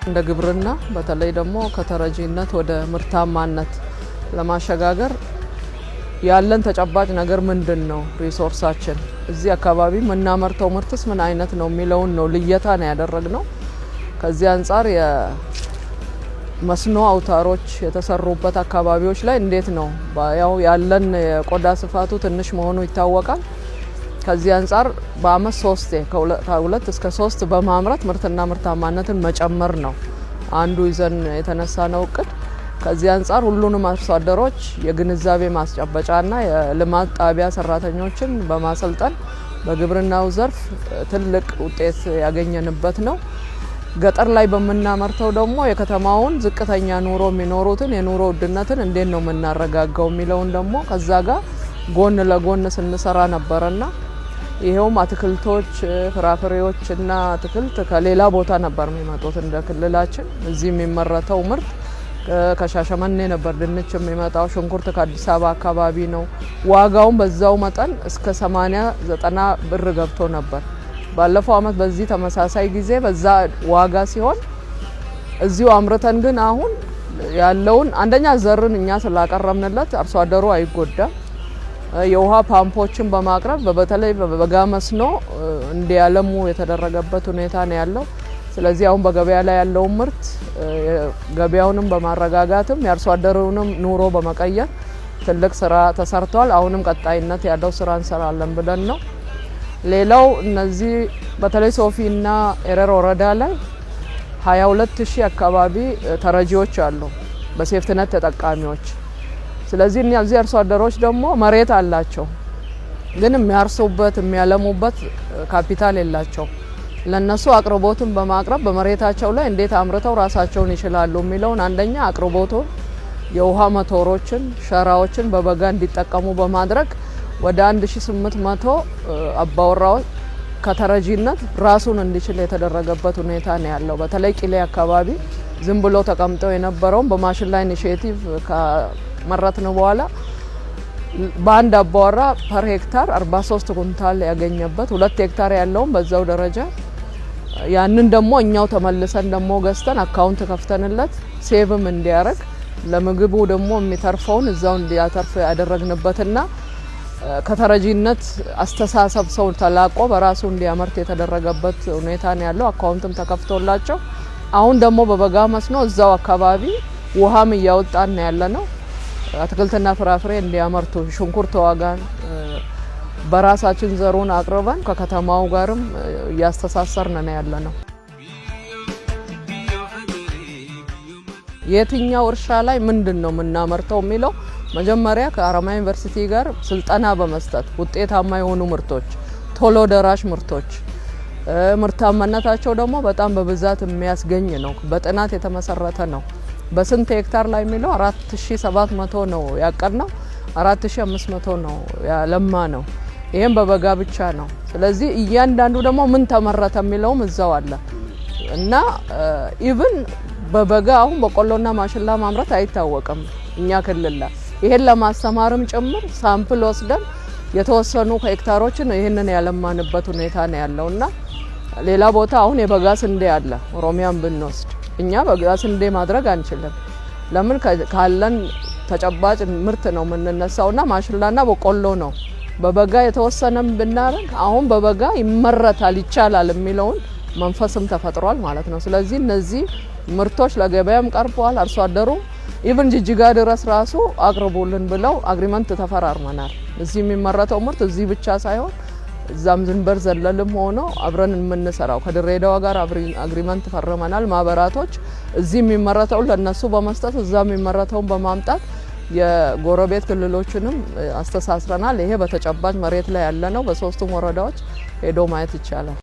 እንደ ግብርና በተለይ ደግሞ ከተረጂነት ወደ ምርታማነት ለማሸጋገር ያለን ተጨባጭ ነገር ምንድነው? ሪሶርሳችን እዚህ አካባቢ ምናመርተው ምርትስ ምን አይነት ነው የሚለውን ነው ልየታ ነው ያደረግነው። ከዚህ አንፃር የመስኖ አውታሮች የተሰሩበት አካባቢዎች ላይ እንዴት ነው ያው ያለን የቆዳ ስፋቱ ትንሽ መሆኑ ይታወቃል። ከዚህ አንፃር በአመት 3 ከ2 እስከ 3 በማምረት ምርትና ምርታማነትን መጨመር ነው አንዱ ይዘን የተነሳ ነው እቅድ። ከዚህ አንፃር ሁሉንም አርሶ አደሮች የግንዛቤ ማስጨበጫና የልማት ጣቢያ ሰራተኞችን በማሰልጠን በግብርናው ዘርፍ ትልቅ ውጤት ያገኘንበት ነው። ገጠር ላይ በመናመርተው ደግሞ የከተማውን ዝቅተኛ ኑሮ የሚኖሩትን የኑሮ ውድነትን እንዴት ነው የምናረጋጋው የሚለውን ደግሞ ከዛ ጋር ጎን ለጎን ስንሰራ ነበርና ይሄውም አትክልቶች ፍራፍሬዎችና አትክልት ከሌላ ቦታ ነበር የሚመጡት እንደ ክልላችን። እዚህ የሚመረተው ምርት ከሻሸመኔ ነበር ድንች የሚመጣው፣ ሽንኩርት ከአዲስ አበባ አካባቢ ነው። ዋጋውን በዛው መጠን እስከ 80-90 ብር ገብቶ ነበር። ባለፈው አመት በዚህ ተመሳሳይ ጊዜ በዛ ዋጋ ሲሆን እዚሁ አምርተን ግን አሁን ያለውን አንደኛ ዘርን እኛ ስላቀረብንለት አርሶ አደሩ አይጎዳም። የውሃ ፓምፖችን በማቅረብ በተለይ በበጋ መስኖ እንዲያለሙ የተደረገበት ሁኔታ ነው ያለው። ስለዚህ አሁን በገበያ ላይ ያለው ምርት ገበያውንም በማረጋጋትም የአርሶ አደሩንም ኑሮ በመቀየር ትልቅ ስራ ተሰርቷል። አሁንም ቀጣይነት ያለው ስራ እንሰራለን ብለን ነው። ሌላው እነዚህ በተለይ ሶፊና ኤረር ወረዳ ላይ 22000 አካባቢ ተረጂዎች አሉ በሴፍትነት ተጠቃሚዎች። ስለዚህ እነዚህ አርሶ አደሮች ደግሞ መሬት አላቸው ግን የሚያርሱበት የሚያለሙበት ካፒታል የላቸው። ለነሱ አቅርቦትን በማቅረብ በመሬታቸው ላይ እንዴት አምርተው ራሳቸውን ይችላሉ የሚለውን አንደኛ አቅርቦቱን የውሃ ሞተሮችን ሸራዎችን በበጋ እንዲጠቀሙ በማድረግ ወደ 1800 አባወራው ከተረጂነት ራሱን እንዲችል የተደረገበት ሁኔታ ነው ያለው። በተለይ ቂሌ አካባቢ ዝም ብሎ ተቀምጠው የነበረውን በማሽን ላይ ኢኒሺዬቲቭ ከመረትን በኋላ በአንድ አባወራ ፐር ሄክታር 43 ኩንታል ያገኘበት 2 ሄክታር ያለውን በዛው ደረጃ ያንን ደግሞ እኛው ተመልሰን ደግሞ ገዝተን አካውንት ከፍተንለት ሴቭም እንዲያረግ ለምግቡ ደግሞ የሚተርፈውን እዛው እንዲያተርፍ ያደረግንበትና ከተረጂነት አስተሳሰብ ሰው ተላቆ በራሱ እንዲያመርት የተደረገበት ሁኔታ ነው ያለው። አካውንትም ተከፍቶላቸው አሁን ደግሞ በበጋ መስኖ እዛው አካባቢ ውሃም እያወጣን ያለነው አትክልትና ፍራፍሬ እንዲያመርቱ ሽንኩርት ዋጋን በራሳችን ዘሩን አቅርበን ከከተማው ጋርም እያስተሳሰርን ነው ያለነው። የትኛው እርሻ ላይ ምንድነው ምናመርተው የሚለው መጀመሪያ ከአረማያ ዩኒቨርሲቲ ጋር ስልጠና በመስጠት ውጤታማ የሆኑ ምርቶች ቶሎ ደራሽ ምርቶች ምርታማነታቸው ደግሞ በጣም በብዛት የሚያስገኝ ነው። በጥናት የተመሰረተ ነው። በስንት ሄክታር ላይ የሚለው 4700 ነው ያቀርነው 4500 ነው ያለማ ነው። ይሄን በበጋ ብቻ ነው። ስለዚህ እያንዳንዱ ደግሞ ምን ተመረተ የሚለውም እዛው አለ እና ኢቭን በበጋ አሁን በቆሎና ማሽላ ማምረት አይታወቅም እኛ ክልል ላይ። ይሄን ለማስተማርም ጭምር ሳምፕል ወስደን የተወሰኑ ሄክታሮችን ይሄንን ያለማንበት ሁኔታ ነው ያለውና ሌላ ቦታ አሁን የበጋ ስንዴ አለ ኦሮሚያን ብንወስድ እኛ በጋ ስንዴ ማድረግ አንችልም። ለምን ካለን ተጨባጭ ምርት ነው የምንነሳውና ማሽላና በቆሎ ነው። በበጋ የተወሰነም ብናረግ አሁን በበጋ ይመረታል ይቻላል የሚለውን መንፈስም ተፈጥሯል ማለት ነው። ስለዚህ እነዚህ ምርቶች ለገበያም ቀርበዋል። አርሶ አደሩ ኢቭን ጅጅጋ ድረስ ራሱ አቅርቡልን ብለው አግሪመንት ተፈራርመናል። እዚህ የሚመረተው ምርት እዚህ ብቻ ሳይሆን እዛም ዝንበር ዘለልም ሆኖ አብረን የምንሰራው ከድሬዳዋ ጋር አግሪመንት ፈርመናል። ማህበራቶች እዚህ የሚመረተው ለነሱ በመስጠት እዛ የሚመረተው በማምጣት የጎረቤት ክልሎችንም አስተሳስረናል። ይሄ በተጨባጭ መሬት ላይ ያለ ነው። በ3ቱም ወረዳዎች ሄዶ ማየት ይቻላል።